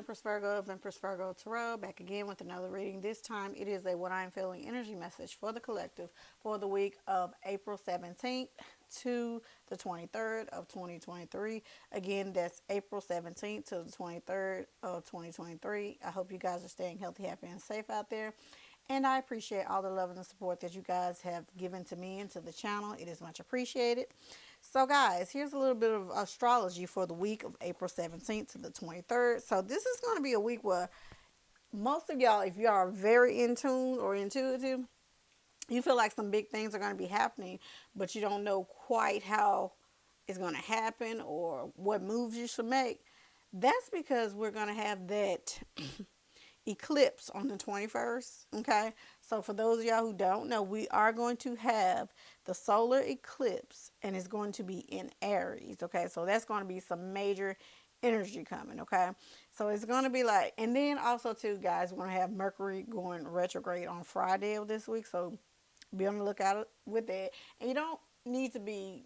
Empress Virgo of Empress Virgo Tarot, back again with another reading. This time it is a What I'm Feeling energy message for the collective for the week of April 17th to the 23rd of 2023. Again, that's April 17th to the 23rd of 2023. I hope you guys are staying healthy, happy, and safe out there. And I appreciate all the love and the support that you guys have given to me and to the channel. It is much appreciated. So, guys, here's a little bit of astrology for the week of April 17th to the 23rd. So, this is going to be a week where most of y'all, if you are very in tune or intuitive, you feel like some big things are going to be happening, but you don't know quite how it's going to happen or what moves you should make. That's because we're going to have that eclipse on the 21st. Okay, so for those of y'all who don't know, we are going to have the solar eclipse, and it's going to be in Aries. Okay, so that's going to be some major energy coming. Okay, so it's going to be like, and then also too, guys, we're going to have Mercury going retrograde on Friday of this week, so be on the lookout with that. And you don't need to be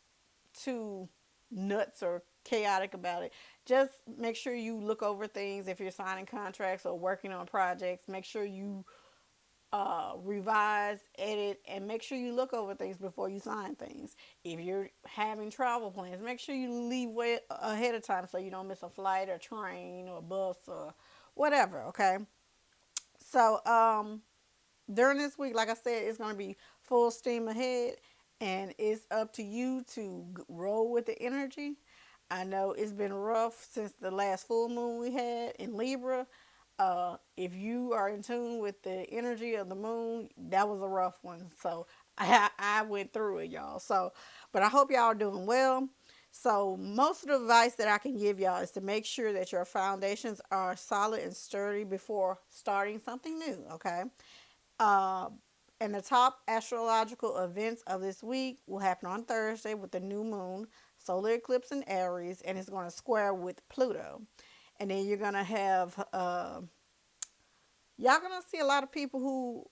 too nuts or chaotic about it. Just make sure you look over things if you're signing contracts or working on projects. Make sure you revise, edit, and make sure you look over things before you sign things. If you're having travel plans, make sure you leave way ahead of time so you don't miss a flight or train or bus or whatever. Okay. So during this week, like I said, it's going to be full steam ahead, and it's up to you to roll with the energy. I know it's been rough since the last full moon we had in Libra. If you are in tune with the energy of the moon, that was a rough one. So I went through it, y'all. So, but I hope y'all are doing well. So, most of the advice that I can give y'all is to make sure that your foundations are solid and sturdy before starting something new, okay? Uh, and the top astrological events of this week will happen on Thursday with the new moon, solar eclipse in Aries, and it's going to square with Pluto. And then you're going to have, y'all going to see a lot of people who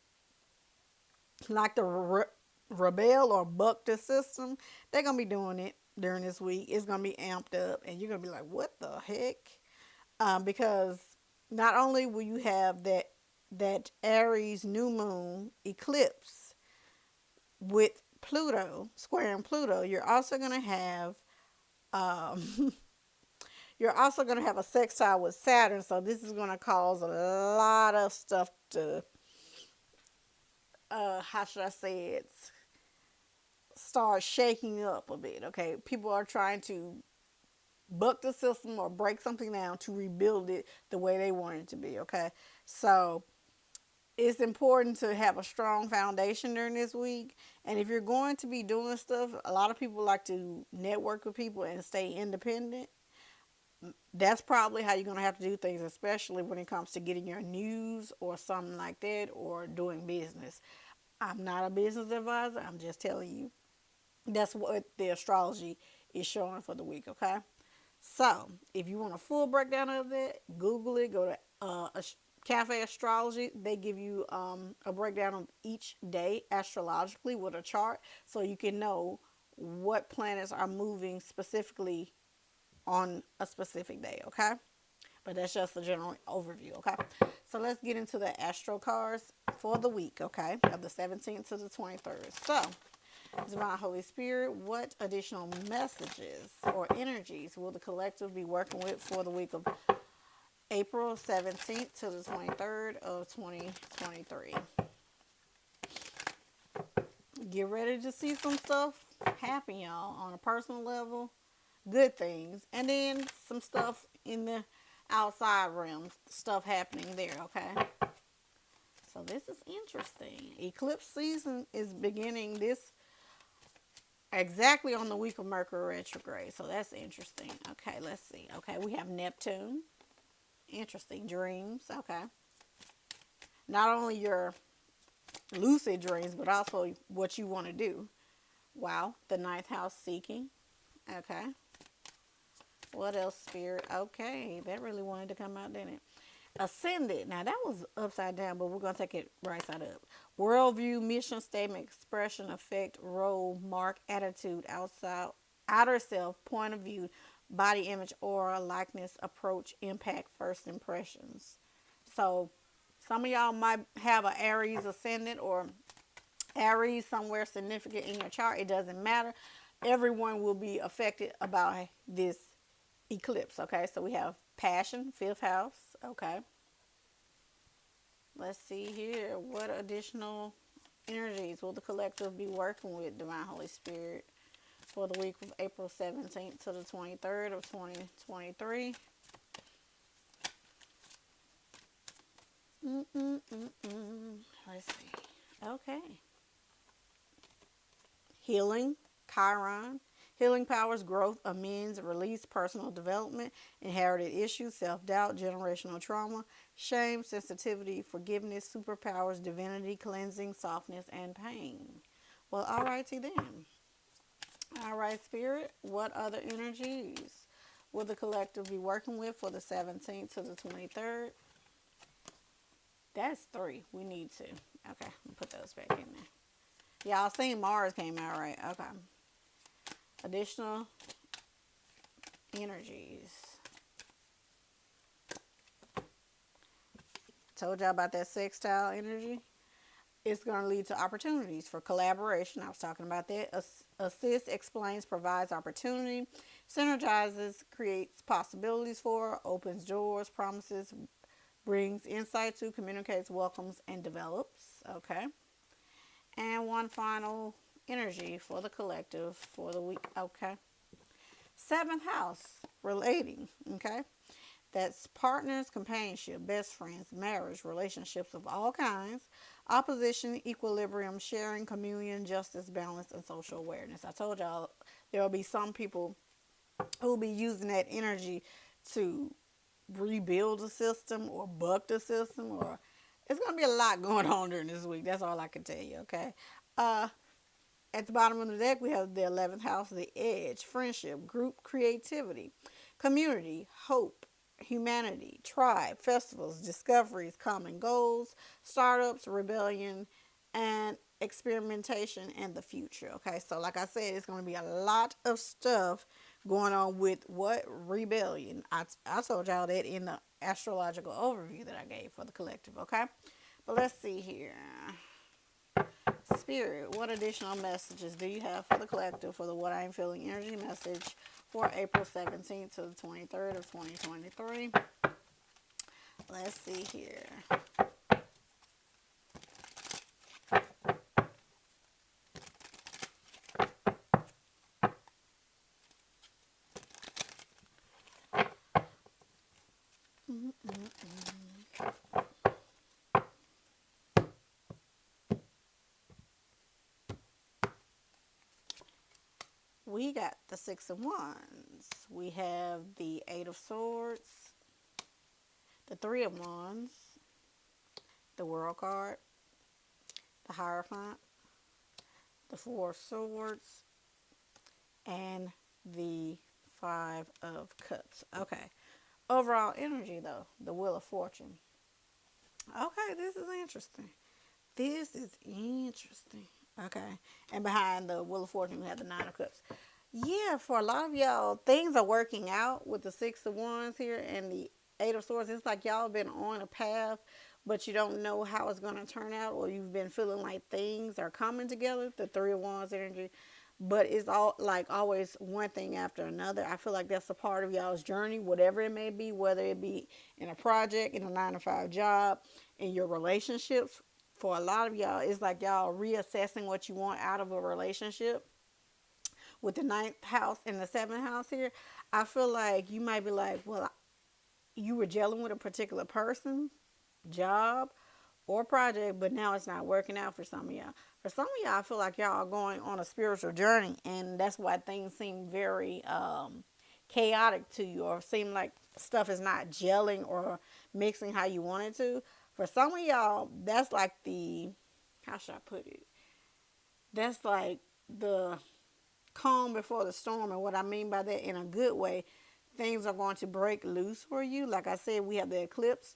like to rebel or buck the system. They're going to be doing it during this week. It's going to be amped up, and you're going to be like, what the heck? Because not only will you have that Aries new moon eclipse with Pluto, squaring Pluto, you're also going to have um, you're also going to have a sextile with Saturn. So this is going to cause a lot of stuff to how should I say it, start shaking up a bit. Okay, people are trying to buck the system or break something down to rebuild it the way they want it to be. Okay, so it's important to have a strong foundation during this week. And if you're going to be doing stuff, a lot of people like to network with people and stay independent. That's probably how you're going to have to do things, especially when it comes to getting your news or something like that, or doing business. I'm not a business advisor. I'm just telling you that's what the astrology is showing for the week, okay? So, if you want a full breakdown of that, Google it. Go to Cafe Astrology. They give you a breakdown of each day astrologically with a chart, so you can know what planets are moving specifically on a specific day, okay? But that's just a general overview, okay? So let's get into the astro cards for the week, okay? Of the 17th to the 23rd. So, Divine Holy Spirit, what additional messages or energies will the collective be working with for the week of April 17th to the 23rd of 2023? Get ready to see some stuff happen, y'all, on a personal level. Good things. And then some stuff in the outside realms, stuff happening there, okay? So this is interesting. Eclipse season is beginning this exactly on the week of Mercury retrograde. So that's interesting. Okay, let's see. Okay, we have Neptune. Interesting. Dreams. Okay. Not only your lucid dreams, but also what you want to do. Wow. The ninth house seeking. Okay. What else, Spirit? Okay. That really wanted to come out, didn't it? Ascended. Now, that was upside down, but we're going to take it right side up. Worldview, mission statement, expression, effect, role, mark, attitude, outer self, point of view, body image, aura, likeness, approach, impact, first impressions. So some of y'all might have an Aries ascendant or Aries somewhere significant in your chart. It doesn't matter. Everyone will be affected by this eclipse. Okay, so we have passion, fifth house. Okay, let's see here. What additional energies will the collective be working with, Divine Holy Spirit, for the week of April 17th to the 23rd of 2023? Let's see. Okay. Healing, Chiron. Healing powers, growth, amends, release, personal development, inherited issues, self-doubt, generational trauma, shame, sensitivity, forgiveness, superpowers, divinity, cleansing, softness, and pain. Well, all righty then. All right, Spirit, what other energies will the collective be working with for the 17th to the 23rd? That's 3. We need to. Okay, I'll put those back in there. Y'all seen Mars came out, right? Okay. Additional energies. Told y'all about that sextile energy. It's going to lead to opportunities for collaboration. I was talking about that. Assist, explains, provides opportunity, synergizes, creates possibilities for, opens doors, promises, brings insight to, communicates, welcomes, and develops. Okay. And one final energy for the collective for the week. Okay. 7th house, relating. Okay. That's partners, companionship, best friends, marriage, relationships of all kinds, opposition, equilibrium, sharing, communion, justice, balance, and social awareness. I told y'all there will be some people who will be using that energy to rebuild the system or buck the system, or it's going to be a lot going on during this week. That's all I can tell you, okay? At the bottom of the deck, we have the 11th house, the edge, friendship, group creativity, community, hope, humanity, tribe, festivals, discoveries, common goals, startups, rebellion, and experimentation and the future. Okay, so like I said, it's going to be a lot of stuff going on with what? Rebellion. I told y'all that in the astrological overview that I gave for the collective, okay? But let's see here. Spirit, what additional messages do you have for the collective for the What I Am Feeling energy message for April 17th to the 23rd of 2023? Let's see here. We got the 6 of Wands. We have the 8 of Swords, the 3 of Wands, the World card, the Hierophant, the 4 of Swords, and the 5 of Cups. Okay. Overall energy, though, the Wheel of Fortune. Okay, this is interesting. This is interesting. Okay. And behind the Wheel of Fortune, we have the 9 of Cups. Yeah, for a lot of y'all, things are working out with the 6 of Wands here and the 8 of Swords. It's like y'all been on a path, but you don't know how it's going to turn out, or you've been feeling like things are coming together, the 3 of Wands energy. But it's all like always one thing after another. I feel like that's a part of y'all's journey, whatever it may be, whether it be in a project, in a 9-to-5 job, in your relationships. For a lot of y'all, it's like y'all reassessing what you want out of a relationship. With the 9th house and the 7th house here, I feel like you might be like, well, you were gelling with a particular person, job, or project, but now it's not working out for some of y'all. For some of y'all, I feel like y'all are going on a spiritual journey, and that's why things seem very chaotic to you, or seem like stuff is not gelling or mixing how you want it to. For some of y'all, that's like the, how should I put it? That's like the calm before the storm. And what I mean by that, in a good way, things are going to break loose for you. Like I said, we have the eclipse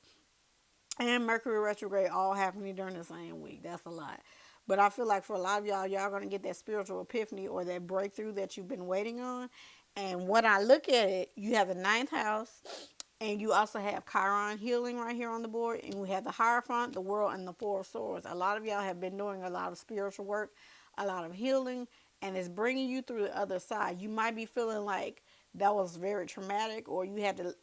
and Mercury retrograde all happening during the same week. That's a lot. But I feel like for a lot of y'all, y'all going to get that spiritual epiphany or that breakthrough that you've been waiting on. And when I look at it, you have the ninth house, and you also have Chiron healing right here on the board. And we have the Hierophant, the World, and the Four of Swords. A lot of y'all have been doing a lot of spiritual work, a lot of healing, and it's bringing you through the other side. You might be feeling like that was very traumatic, or you had to,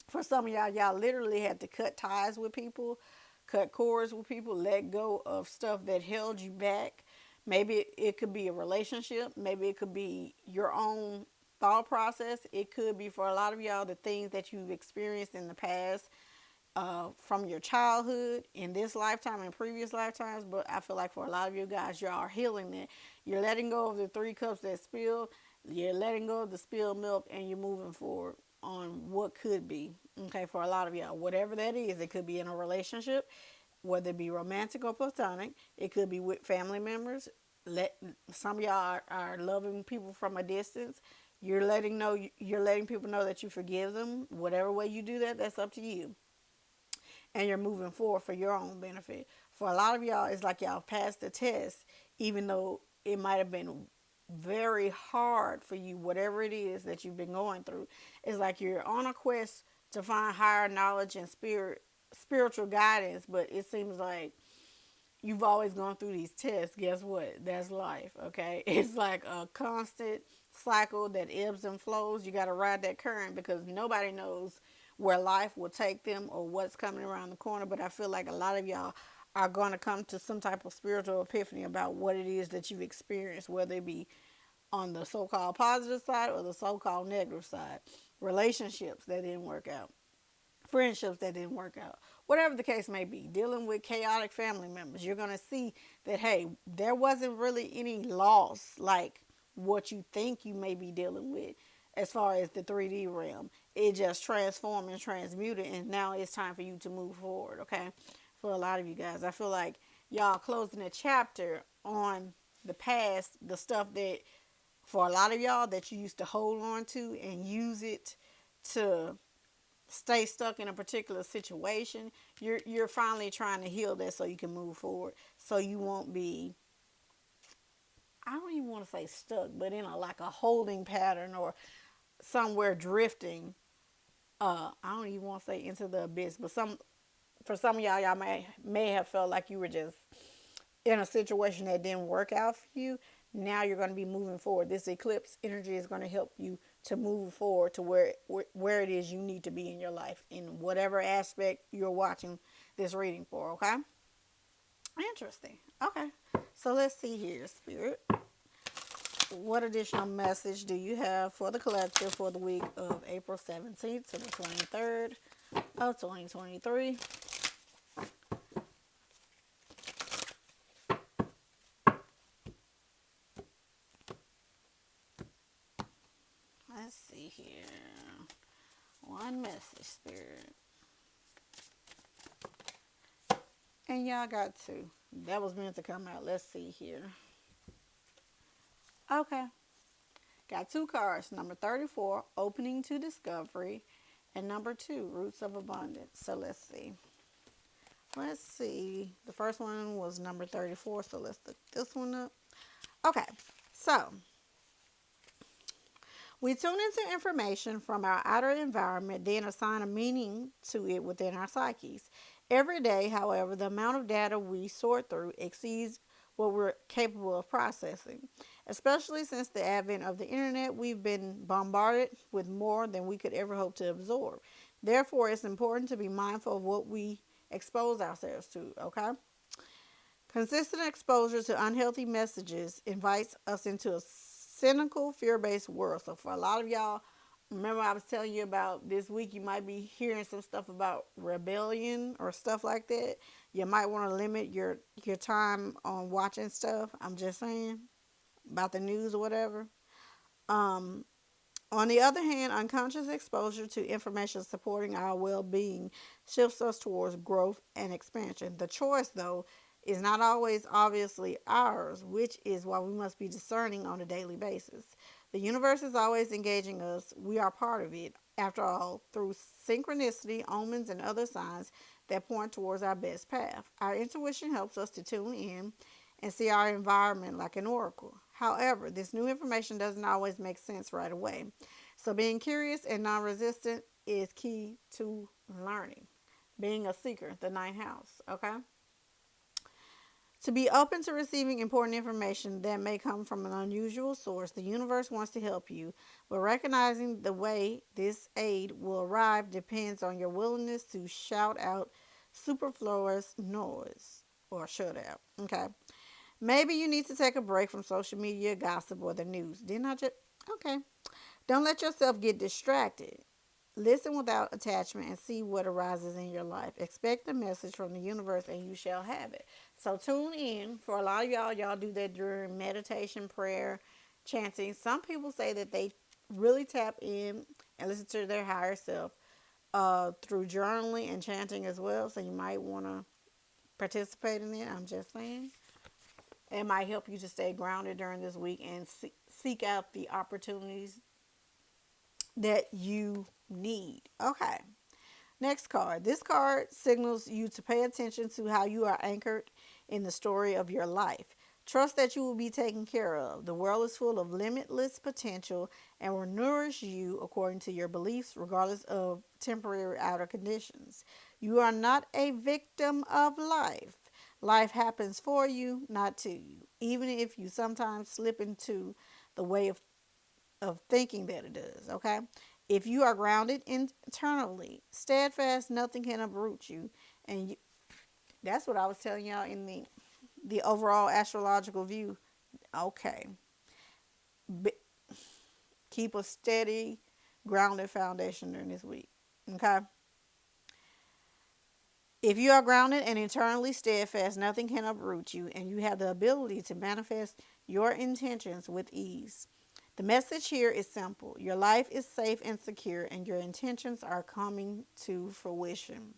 for some of y'all literally had to cut ties with people, cut cords with people, let go of stuff that held you back. Maybe it could be a relationship. Maybe it could be your own thought process. It could be, for a lot of y'all, the things that you've experienced in the past, from your childhood, in this lifetime and previous lifetimes. But I feel like for a lot of you guys, y'all are healing it. You're letting go of the 3 cups that spilled. You're letting go of the spilled milk, and you're moving forward on what could be. Okay, for a lot of y'all, whatever that is, it could be in a relationship, whether it be romantic or platonic. It could be with family members. Some of y'all are loving people from a distance. You're letting people know that you forgive them. Whatever way you do that, that's up to you. And you're moving forward for your own benefit. For a lot of y'all, it's like y'all passed the test, even though it might have been very hard for you, whatever it is that you've been going through. It's like you're on a quest to find higher knowledge and spiritual guidance, but it seems like you've always gone through these tests. Guess what? That's life, okay? It's like a constant cycle that ebbs and flows. You got to ride that current, because nobody knows where life will take them or what's coming around the corner. But I feel like a lot of y'all are going to come to some type of spiritual epiphany about what it is that you've experienced, whether it be on the so-called positive side or the so-called negative side. Relationships that didn't work out, friendships that didn't work out, whatever the case may be, dealing with chaotic family members. You're going to see that, hey, there wasn't really any loss like what you think you may be dealing with as far as the 3D realm. It just transformed and transmuted, and now it's time for you to move forward, okay? For a lot of you guys, I feel like y'all closing a chapter on the past, the stuff that, for a lot of y'all, that you used to hold on to and use it to stay stuck in a particular situation. You're finally trying to heal that so you can move forward, so you won't be, I don't even want to say stuck, but in a like a holding pattern or somewhere drifting. I don't even want to say into the abyss, but for some of y'all may have felt like you were just in a situation that didn't work out for you. Now you're going to be moving forward. This eclipse energy is going to help you to move forward to where it is you need to be in your life, in whatever aspect you're watching this reading for, okay? Interesting. Okay. So let's see here, Spirit. What additional message do you have for the collective for the week of April 17th to the 23rd of 2023? Let's see here. One message, Spirit. And y'all got two. That was meant to come out. Let's see here. Okay. Got 2 cards. Number 34, Opening to Discovery. And number 2, Roots of Abundance. So let's see. Let's see. The first one was number 34. So let's look this one up. Okay. So we tune into information from our outer environment, then assign a meaning to it within our psyches. Every day, however, the amount of data we sort through exceeds what we're capable of processing. Especially since the advent of the internet, we've been bombarded with more than we could ever hope to absorb. Therefore, it's important to be mindful of what we expose ourselves to, okay? Consistent exposure to unhealthy messages invites us into a cynical, fear-based world. So for a lot of y'all, remember I was telling you about this week, you might be hearing some stuff about rebellion or stuff like that. You might want to limit your time on watching stuff. I'm just saying, about the news or whatever. On the other hand, unconscious exposure to information supporting our well-being shifts us towards growth and expansion. The choice, though, is not always obviously ours, which is why we must be discerning on a daily basis. The universe is always engaging us. We are part of it, after all, through synchronicity, omens, and other signs that point towards our best path. Our intuition helps us to tune in and see our environment like an oracle. However, this new information doesn't always make sense right away. So being curious and non-resistant is key to learning. Being a seeker, the ninth house, okay? To be open to receiving important information that may come from an unusual source, the universe wants to help you, but recognizing the way this aid will arrive depends on your willingness to shout out superfluous noise or shut out. Okay. Maybe you need to take a break from social media, gossip, or the news. Didn't I just? Okay. Don't let yourself get distracted. Listen without attachment and see what arises in your life. Expect a message from the universe and you shall have it. So tune in. For a lot of y'all do that during meditation, prayer, chanting. Some people say that they really tap in and listen to their higher self through journaling and chanting as well. So you might want to participate in it. I'm just saying. It might help you to stay grounded during this week and seek out the opportunities that you need. Okay. Next card. This card signals you to pay attention to how you are anchored in the story of your life. Trust that you will be taken care of. The world is full of limitless potential and will nourish you according to your beliefs, regardless of temporary outer conditions. You are not a victim of life. Life happens for you, not to you, even if you sometimes slip into the way of thinking that it does, okay? If you are grounded internally, steadfast, nothing can uproot you. And that's what I was telling y'all in the overall astrological view. Okay. Keep a steady, grounded foundation during this week, okay? If you are grounded and internally steadfast, nothing can uproot you, and you have the ability to manifest your intentions with ease. The message here is simple. Your life is safe and secure, and your intentions are coming to fruition.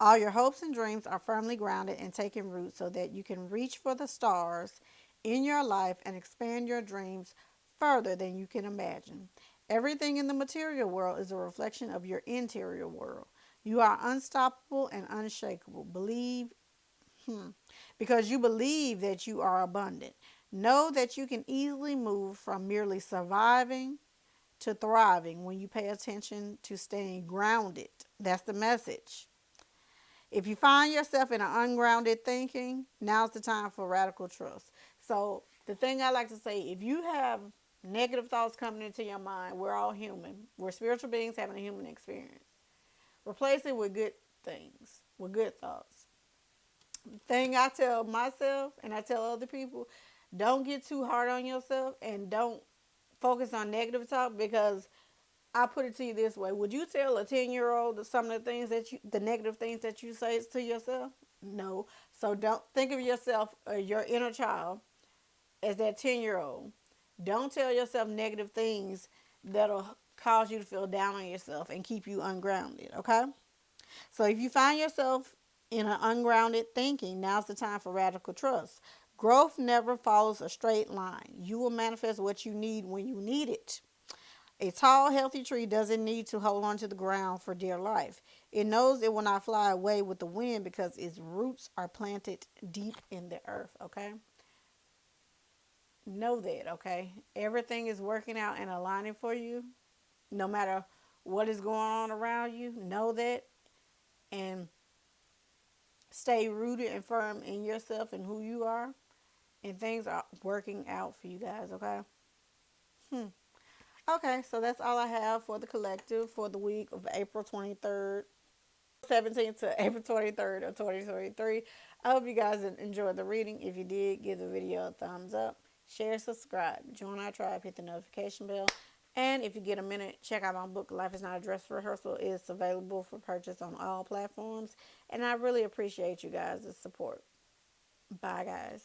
All your hopes and dreams are firmly grounded and taking root so that you can reach for the stars in your life and expand your dreams further than you can imagine. Everything in the material world is a reflection of your interior world. You are unstoppable and unshakable. Because you believe that you are abundant. Know that you can easily move from merely surviving to thriving when you pay attention to staying grounded. That's the message. If you find yourself in an ungrounded thinking, now's the time for radical trust. So the thing I like to say, if you have negative thoughts coming into your mind, we're all human. We're spiritual beings having a human experience. Replace it with good things, with good thoughts. The thing I tell myself and I tell other people, don't get too hard on yourself and don't focus on negative talk, because I put it to you this way. Would you tell a 10-year-old some of the things the negative things that you say to yourself? No. So don't think of yourself, your inner child, as that 10-year-old. Don't tell yourself negative things that'll cause you to feel down on yourself and keep you ungrounded, okay? So if you find yourself in an ungrounded thinking, now's the time for radical trust. Growth never follows a straight line. You will manifest what you need when you need it. A tall, healthy tree doesn't need to hold on to the ground for dear life. It knows it will not fly away with the wind because its roots are planted deep in the earth, okay? Know that, okay? Everything is working out and aligning for you. No matter what is going on around you, know that and stay rooted and firm in yourself and who you are. And things are working out for you guys, okay? Okay, so that's all I have for the collective for the week of April 23rd, 17th to April 23rd of 2023. I hope you guys enjoyed the reading. If you did, give the video a thumbs up. Share, subscribe, join our tribe, hit the notification bell. And if you get a minute, check out my book, Life is Not a Dress Rehearsal. It's available for purchase on all platforms. And I really appreciate you guys' support. Bye, guys.